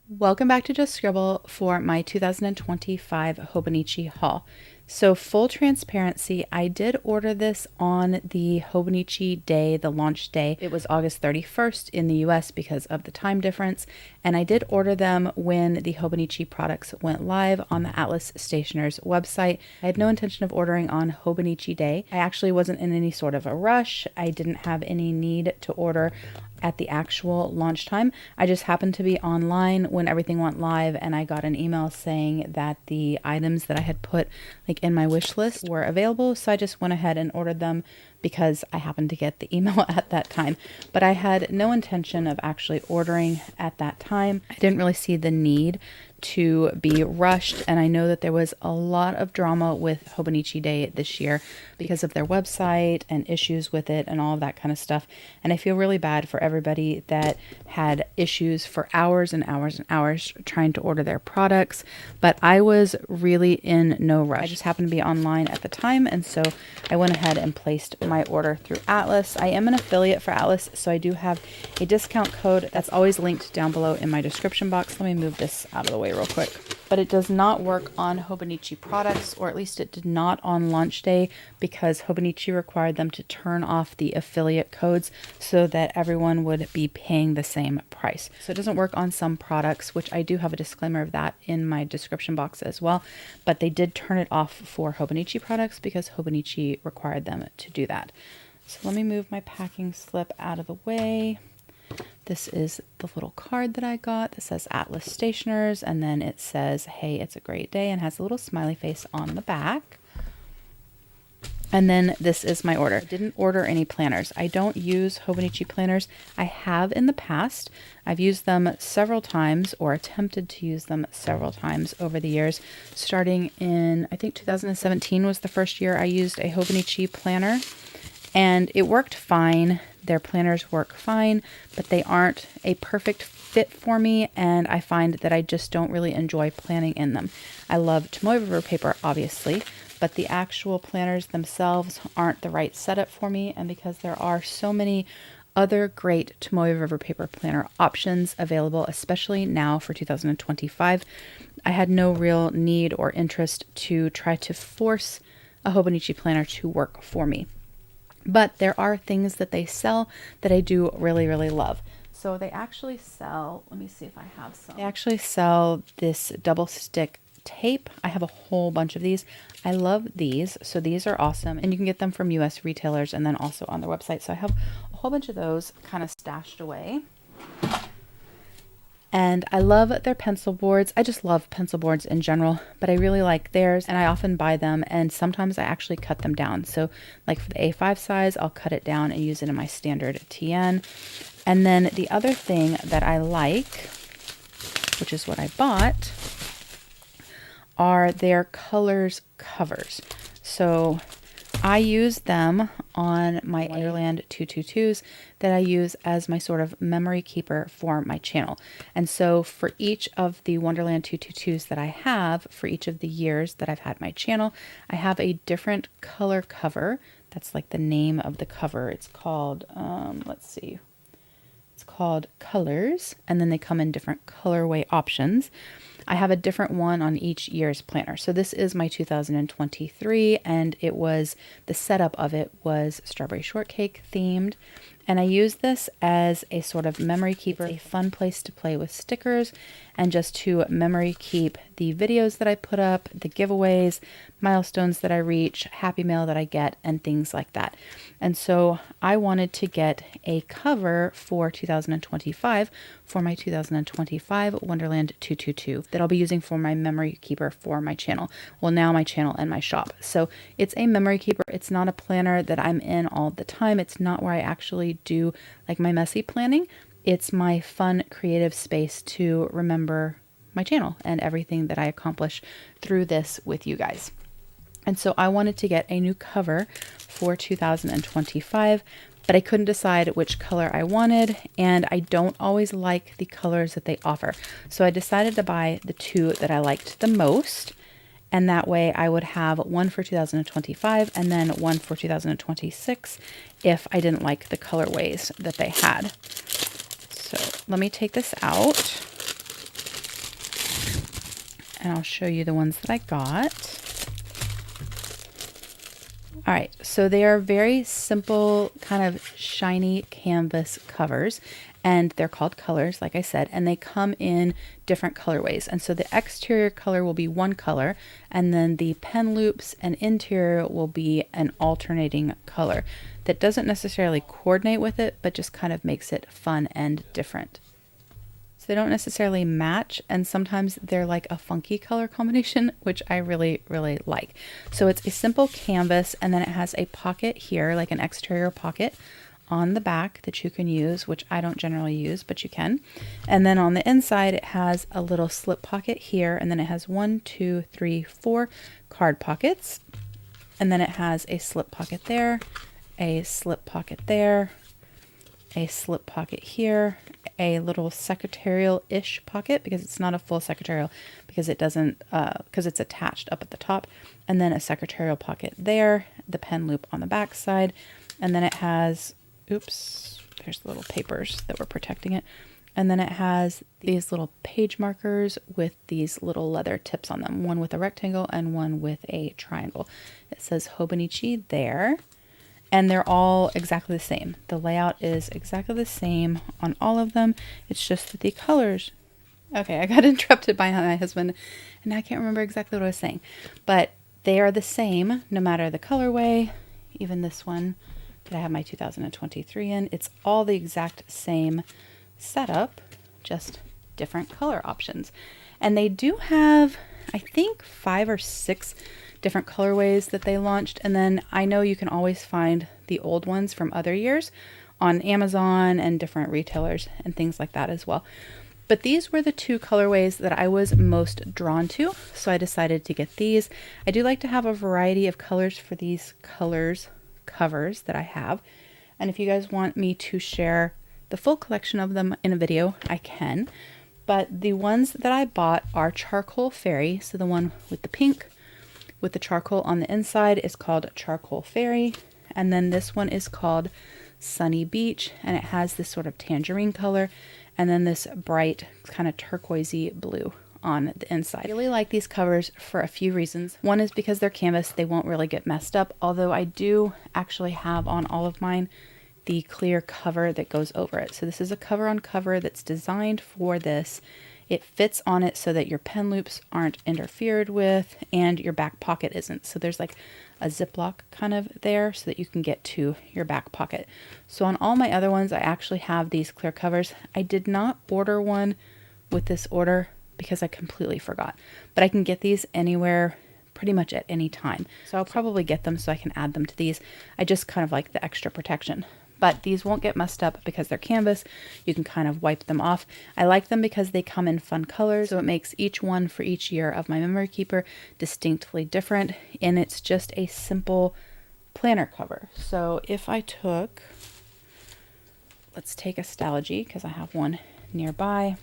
Welcome back to Just Scribble for my 2025 Hobonichi haul. So full transparency, I did order this on the Hobonichi day, the launch day. It was August 31st in the US because of the time difference. And I did order them when the Hobonichi products went live on the Atlas Stationer's website. I had no intention of ordering on Hobonichi day. I actually wasn't in any sort of a rush. I didn't have any need to order at the actual launch time. I just happened to be online when everything went live, and I got an email saying that the items that I had put in my wish list were available. So I just went ahead and ordered them because I happened to get the email at that time. But I had no intention of actually ordering at that time. I didn't really see the need to be rushed, and I know that there was a lot of drama with Hobonichi Day this year because of their website and issues with it and all of that kind of stuff. And I feel really bad for everybody that had issues for hours and hours and hours trying to order their products, but I was really in no rush. I just happened to be online at the time, and so I went ahead and placed my order through Atlas. I am an affiliate for Atlas, so I do have a discount code that's always linked down below in my description box. Let me move this out of the way real quick. But it does not work on Hobonichi products, or at least it did not on launch day, because Hobonichi required them to turn off the affiliate codes so that everyone would be paying the same price. So it doesn't work on some products, which I do have a disclaimer of that in my description box as well. But they did turn it off for Hobonichi products because Hobonichi required them to do that. So let me move my packing slip out of the way. This is the little card that I got that says Atlas Stationers, and then it says, "Hey, it's a great day," and has a little smiley face on the back. And then this is my order. I didn't order any planners. I don't use Hobonichi planners. I have in the past. I've used them several times, or attempted to use them several times over the years. Starting in, I think 2017 was the first year I used a Hobonichi planner. And it worked fine. Their planners work fine, but they aren't a perfect fit for me, and I find that I just don't really enjoy planning in them. I love Tomoe River paper, obviously, but the actual planners themselves aren't the right setup for me, and because there are so many other great Tomoe River paper planner options available, especially now for 2025, I had no real need or interest to try to force a Hobonichi planner to work for me. But there are things that they sell that I do really, really love. So they actually sell, let me see if I have some. They actually sell this double stick tape. I have a whole bunch of these. I love these. So these are awesome. And you can get them from US retailers and then also on their website. So I have a whole bunch of those kind of stashed away. And I love their pencil boards. I just love pencil boards in general, but I really like theirs, and I often buy them, and sometimes I actually cut them down. So like for the A5 size, I'll cut it down and use it in my standard TN. And then the other thing that I like, which is what I bought, are their colors covers. So I use them on my Wonderland 222s that I use as my sort of memory keeper for my channel. And so for each of the Wonderland 222s that I have, for each of the years that I've had my channel, I have a different color cover. That's like the name of the cover. It's called, let's see, it's called Colors, and then they come in different colorway options. I have a different one on each year's planner. So this is my 2023, and it was, the setup of it was strawberry shortcake themed. And I use this as a sort of memory keeper, a fun place to play with stickers, and just to memory keep the videos that I put up, the giveaways, milestones that I reach, happy mail that I get, and things like that. And so I wanted to get a cover for 2025 for my 2025 Wonderland 222 that I'll be using for my memory keeper for my channel. Well, now my channel and my shop. So it's a memory keeper. It's not a planner that I'm in all the time. It's not where I actually do like my messy planning. It's my fun creative space to remember my channel and everything that I accomplish through this with you guys. And so I wanted to get a new cover for 2025, but I couldn't decide which color I wanted, and I don't always like the colors that they offer. So I decided to buy the two that I liked the most, and that way I would have one for 2025 and then one for 2026 if I didn't like the colorways that they had. So let me take this out. and I'll show you the ones that I got. All right, so they are very simple, kind of shiny canvas covers, and they're called colors, like I said, and they come in different colorways. And so the exterior color will be one color, and then the pen loops and interior will be an alternating color that doesn't necessarily coordinate with it, but just kind of makes it fun and different. So they don't necessarily match, and sometimes they're like a funky color combination, which I really, really like. So it's a simple canvas, and then it has a pocket here, like an exterior pocket on the back that you can use, which I don't generally use, but you can. And then on the inside, it has a little slip pocket here, and then it has 1, 2, 3, 4 card pockets. And then it has a slip pocket there, a slip pocket there, a slip pocket here, a little secretarial-ish pocket, because it's not a full secretarial, because it doesn't, because it's attached up at the top, and then a secretarial pocket there, the pen loop on the back side, and then it has, oops, there's the little papers that were protecting it, and then it has these little page markers with these little leather tips on them, one with a rectangle and one with a triangle. It says Hobonichi there. And they're all exactly the same. The layout is exactly the same on all of them. It's just that the colors... Okay, I got interrupted by my husband, and I can't remember exactly what I was saying. But they are the same, no matter the colorway. Even this one that I have my 2023 in. It's all the exact same setup, just different color options. And they do have, I think, 5 or 6 different colorways that they launched, and then I know you can always find the old ones from other years on Amazon and different retailers and things like that as well. But these were the 2 colorways that I was most drawn to, so I decided to get these. I do like to have a variety of colors for these covers that I have, and if you guys want me to share the full collection of them in a video, I can. But the ones that I bought are Charcoal Fairy, so the one with the pink with the charcoal on the inside is called Charcoal Fairy, and then this one is called Sunny Beach, and it has this sort of tangerine color, and then this bright kind of turquoisey blue on the inside. I really like these covers for a few reasons. One is because they're canvas, they won't really get messed up, although I do actually have on all of mine the clear cover that goes over it. So this is a cover on cover that's designed for this. It fits on it so that your pen loops aren't interfered with and your back pocket isn't. So there's like a Ziploc kind of there so that you can get to your back pocket. So on all my other ones, I actually have these clear covers. I did not order one with this order because I completely forgot, but I can get these anywhere pretty much at any time. So I'll probably get them so I can add them to these. I just kind of like the extra protection. But these won't get messed up because they're canvas. You can kind of wipe them off. I like them because they come in fun colors, so it makes each one for each year of my memory keeper distinctly different, and it's just a simple planner cover. So if I took, let's take Astrology because I have one nearby.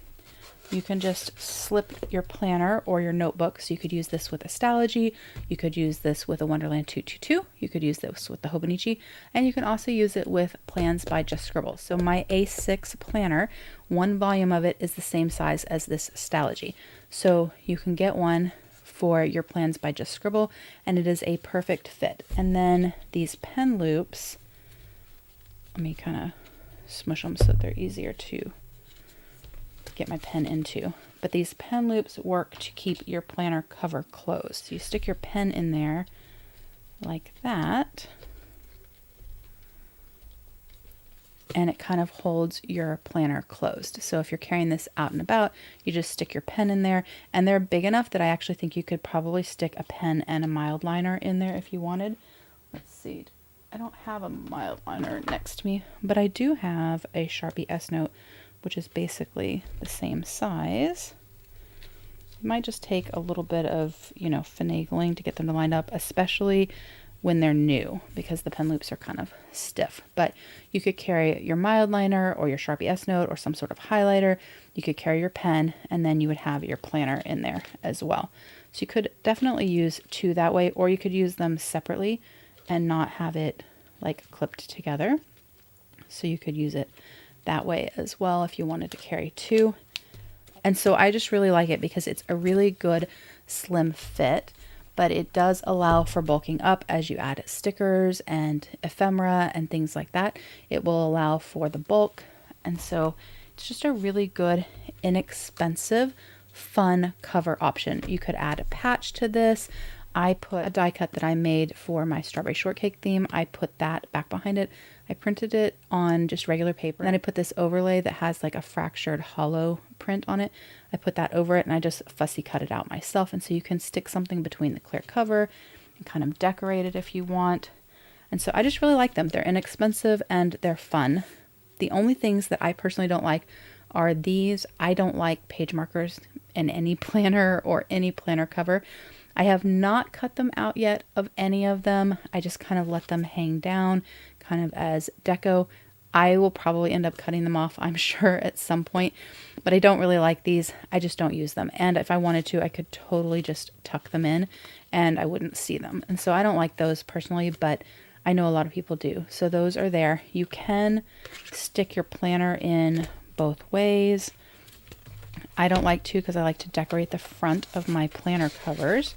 You can just slip your planner or your notebook. So you could use this with Astrology. You could use this with a Wonderland 222. You could use this with the Hobonichi. And you can also use it with Plans by Just Scribble. So my A6 planner, one volume of it is the same size as this Astrology. So you can get one for your Plans by Just Scribble, and it is a perfect fit. And then these pen loops, let me kind of smush them so that they're easier to get my pen into. But these pen loops work to keep your planner cover closed. So you stick your pen in there like that, and it kind of holds your planner closed. So if you're carrying this out and about, you just stick your pen in there, and they're big enough that I actually think you could probably stick a pen and a mild liner in there if you wanted. Let's see. I don't have a mild liner next to me, but I do have a Sharpie S Note, which is basically the same size. It might just take a little bit of, finagling to get them to line up, especially when they're new, because the pen loops are kind of stiff. But you could carry your mild liner or your Sharpie S Note or some sort of highlighter. You could carry your pen, and then you would have your planner in there as well. So you could definitely use 2 that way, or you could use them separately and not have it like clipped together. So you could use it that way as well if you wanted to carry 2. And so I just really like it because it's a really good slim fit, but it does allow for bulking up as you add stickers and ephemera and things like that. It will allow for the bulk. And so it's just a really good, inexpensive, fun cover option. You could add a patch to this. I put a die cut that I made for my strawberry shortcake theme. I put that back behind it. I printed it on just regular paper. Then I put this overlay that has like a fractured hollow print on it. I put that over it and I just fussy cut it out myself. And so you can stick something between the clear cover and kind of decorate it if you want. And so I just really like them. They're inexpensive and they're fun. The only things that I personally don't like are these. I don't like page markers in any planner or any planner cover. I have not cut them out yet of any of them. I just kind of let them hang down kind of as deco. I will probably end up cutting them off, I'm sure, at some point, but I don't really like these. I just don't use them. And if I wanted to, I could totally just tuck them in and I wouldn't see them. And so I don't like those personally, but I know a lot of people do. So those are there. You can stick your planner in both ways. I don't like to because I like to decorate the front of my planner covers,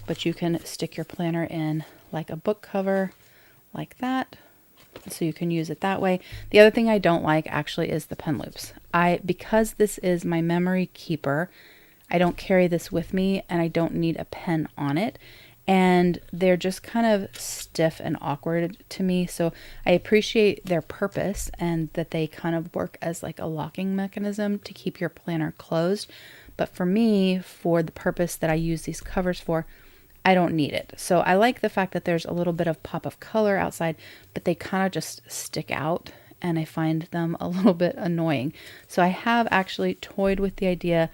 but you can stick your planner in like a book cover like that. So you can use it that way. The other thing I don't like actually is the pen loops. Because this is my memory keeper, I don't carry this with me and I don't need a pen on it. And they're just kind of stiff and awkward to me. So I appreciate their purpose and that they kind of work as like a locking mechanism to keep your planner closed. But for me, for the purpose that I use these covers for, I don't need it. So I like the fact that there's a little bit of pop of color outside, but they kind of just stick out and I find them a little bit annoying. So I have actually toyed with the idea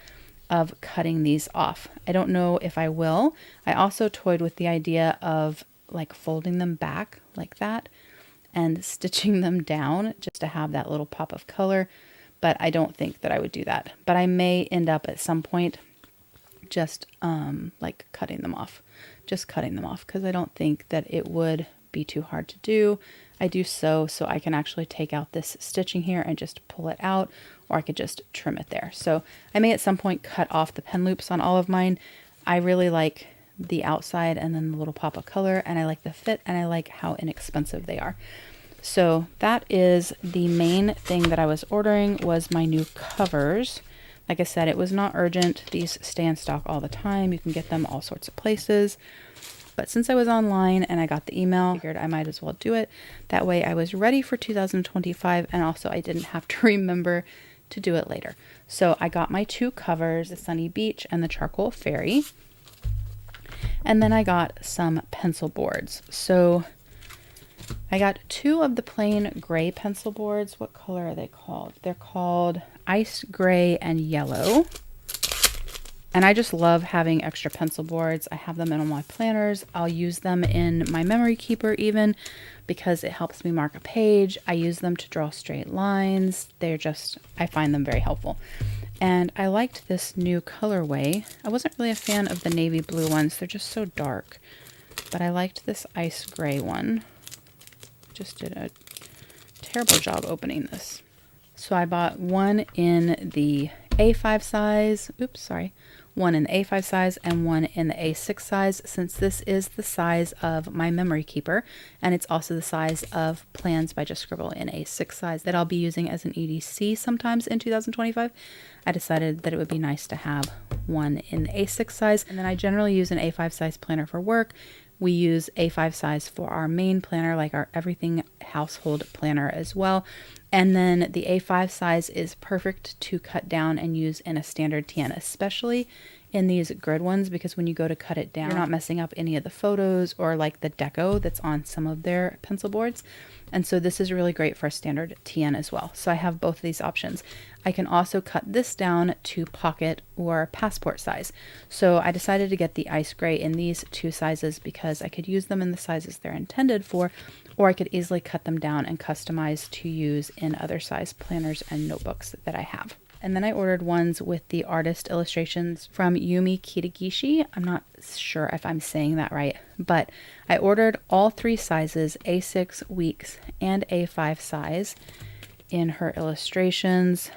of cutting these off. I don't know if I will. I also toyed with the idea of like folding them back like that and stitching them down just to have that little pop of color, but I don't think that I would do that. But I may end up at some point just like cutting them off because I don't think that it would be too hard to do. I do so I can actually take out this stitching here and just pull it out, or I could just trim it there. So I may at some point cut off the pen loops on all of mine. I really like the outside and then the little pop of color, and I like the fit, and I like how inexpensive they are. So that is the main thing that I was ordering, was my new covers. Like I said, it was not urgent. These stay in stock all the time. You can get them all sorts of places. But since I was online and I got the email, I figured I might as well do it. That way I was ready for 2025, and also I didn't have to remember to do it later. So I got my two covers, the Sunny Beach and the Charcoal Fairy. And then I got some pencil boards. So I got two of the plain gray pencil boards. What color are they called? They're called Ice Gray and Yellow. And I just love having extra pencil boards. I have them in all my planners. I'll use them in my memory keeper even because it helps me mark a page. I use them to draw straight lines. I find them very helpful. And I liked this new colorway. I wasn't really a fan of the navy blue ones. They're just so dark. But I liked this ice gray one. Just did a terrible job opening this. So I bought one in the A5 size. One in the A5 size and one in the A6 size, since this is the size of my memory keeper, and it's also the size of Plans by Just Scribble in A6 size that I'll be using as an EDC sometimes in 2025. I decided that it would be nice to have one in the A6 size, and then I generally use an A5 size planner for work. We use A5 size for our main planner, like our everything household planner as well. And then the A5 size is perfect to cut down and use in a standard TN, especially in these grid ones, because when you go to cut it down, you're not messing up any of the photos or like the deco that's on some of their pencil boards. And so this is really great for a standard TN as well. So I have both of these options. I can also cut this down to pocket or passport size. So I decided to get the ice gray in these two sizes because I could use them in the sizes they're intended for, or I could easily cut them down and customize to use in other size planners and notebooks that I have. And then I ordered ones with the artist illustrations from Yumi Kitagishi. I'm not sure if I'm saying that right, but I ordered all three sizes, A6, Weeks, and A5 size in her illustrations.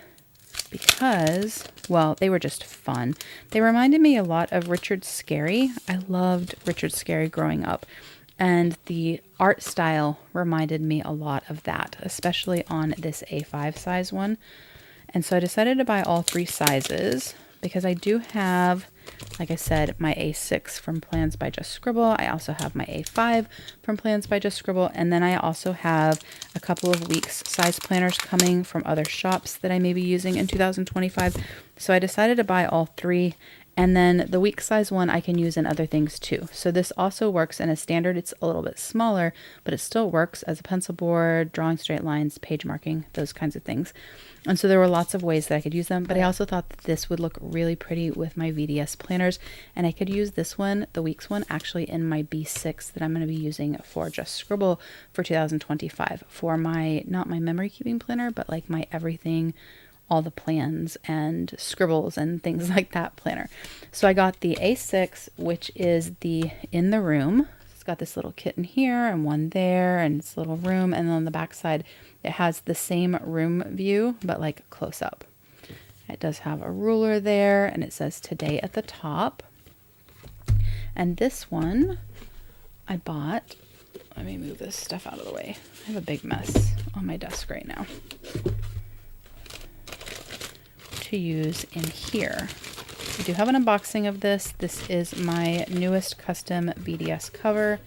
because, well, they were just fun. They reminded me a lot of Richard Scarry. I loved Richard Scarry growing up, and the art style reminded me a lot of that, especially on this A5 size one. And so I decided to buy all 3 sizes because I do have, like I said, my A6 from Plans by Just Scribble. I also have my A5 from Plans by Just Scribble. And then I also have a couple of weeks size planners coming from other shops that I may be using in 2025. So I decided to buy all 3. And then the week size one I can use in other things too. So this also works in a standard. It's a little bit smaller, but it still works as a pencil board, drawing straight lines, page marking, those kinds of things. And so there were lots of ways that I could use them, but I also thought that this would look really pretty with my VDS planners. And I could use this one, the weeks one, actually in my B6 that I'm going to be using for Just Scribble for 2025 for my, not my memory keeping planner, but like my everything, all the plans and scribbles and things like that planner. So I got the A6, which is the in the room. It's got this little kitten here and one there and it's a little room. And then on the back side, it has the same room view, but like close up. It does have a ruler there and it says today at the top. And this one I bought, let me move this stuff out of the way. I have a big mess on my desk right now. To use in here. I do have an unboxing of this. This is my newest custom BDS cover,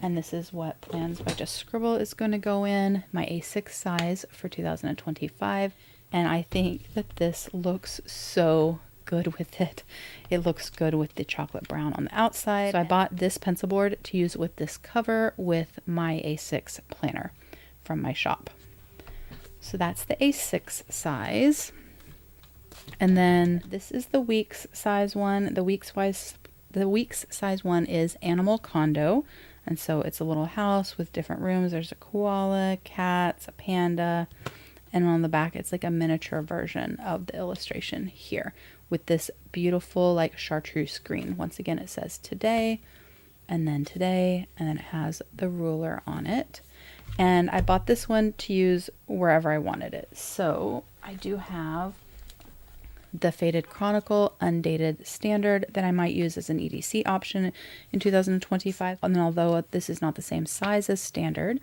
and this is what Plans by Just Scribble is going to go in, my A6 size for 2025, and I think that this looks so good with it. It looks good with the chocolate brown on the outside. So I bought this pencil board to use with this cover with my A6 planner from my shop. So that's the A6 size. And then this is the weeks size one. The weeks size one is Animal Condo. And so it's a little house with different rooms. There's a koala, cats, a panda. And on the back, it's like a miniature version of the illustration here with this beautiful like chartreuse green. Once again, it says today, and then it has the ruler on it. And I bought this one to use wherever I wanted it. So I do have the Faded Chronicle Undated Standard that I might use as an EDC option in 2025. And although this is not the same size as Standard,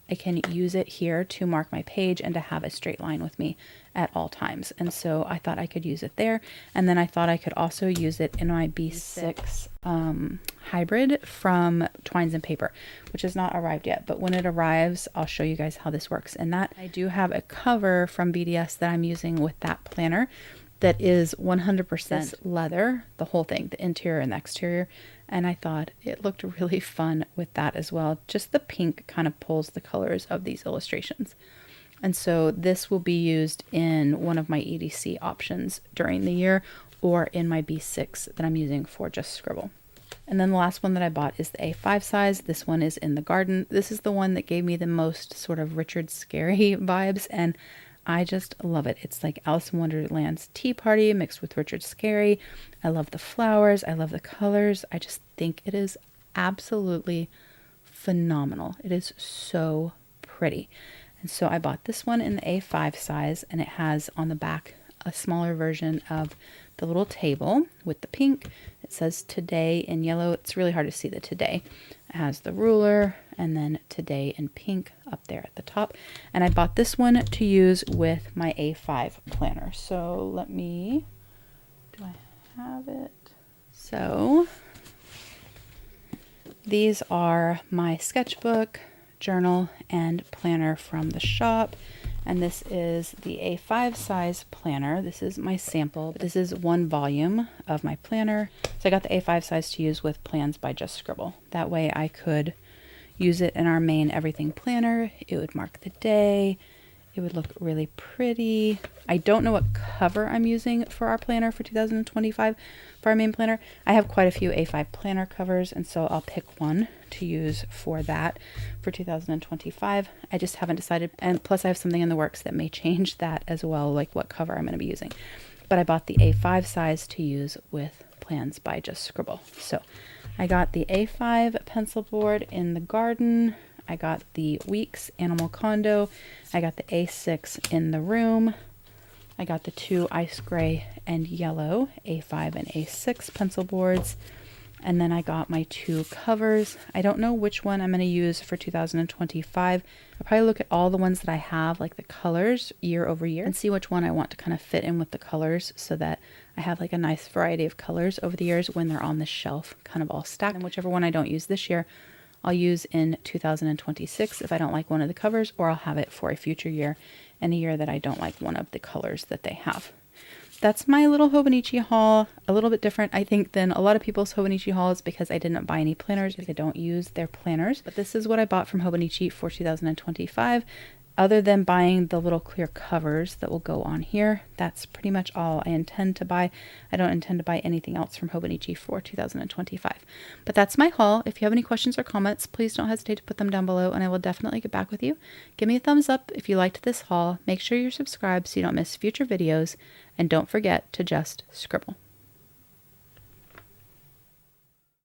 I can use it here to mark my page and to have a straight line with me at all times. And so I thought I could use it there. And then I thought I could also use it in my B6 hybrid from Twines and Paper, which has not arrived yet. But when it arrives, I'll show you guys how this works. And that I do have a cover from BDS that I'm using with that planner that is 100% leather, the whole thing, the interior and the exterior. And I thought it looked really fun with that as well. Just the pink kind of pulls the colors of these illustrations. And so this will be used in one of my EDC options during the year or in my B6 that I'm using for Just Scribble. And then the last one that I bought is the A5 size. This one is in the garden. This is the one that gave me the most sort of Richard Scarry vibes, and I just love it. It's like Alice in Wonderland's Tea Party mixed with Richard Scarry. I love the flowers. I love the colors. I just think it is absolutely phenomenal. It is so pretty. And so I bought this one in the A5 size, and it has on the back a smaller version of the little table with the pink. It says today in yellow. It's really hard to see the today. It has the ruler and then today in pink up there at the top. And I bought this one to use with my A5 planner. So let me, do I have it? So these are my sketchbook, journal, and planner from the shop. And this is the A5 size planner. This is my sample. This is one volume of my planner. So I got the A5 size to use with Plans by Just Scribble. That way I could use it in our main everything planner. It would mark the day. It would look really pretty. I don't know what cover I'm using for our planner for 2025 for our main planner. I have quite a few A5 planner covers, and so I'll pick one to use for that for 2025. I just haven't decided, and plus I have something in the works that may change that as well, like what cover I'm going to be using. But I bought the A5 size to use with Plans by Just Scribble. So I got the A5 pencil board in the garden. I got the Weeks Animal Condo. I got the A6 in the room. I got the 2 ice gray and yellow A5 and A6 pencil boards. And then I got my 2 covers. I don't know which one I'm going to use for 2025. I'll probably look at all the ones that I have, like the colors year over year, and see which one I want to kind of fit in with the colors so that I have like a nice variety of colors over the years when they're on the shelf, kind of all stacked. And whichever one I don't use this year, I'll use in 2026 if I don't like one of the covers, or I'll have it for a future year and a year that I don't like one of the colors that they have. That's my little Hobonichi haul. A little bit different, I think, than a lot of people's Hobonichi hauls because I didn't buy any planners because I don't use their planners. But this is what I bought from Hobonichi for 2025. Other than buying the little clear covers that will go on here, that's pretty much all I intend to buy. I don't intend to buy anything else from Hobonichi for 2025. But that's my haul. If you have any questions or comments, please don't hesitate to put them down below and I will definitely get back with you. Give me a thumbs up if you liked this haul. Make sure you're subscribed so you don't miss future videos. And don't forget to just scribble.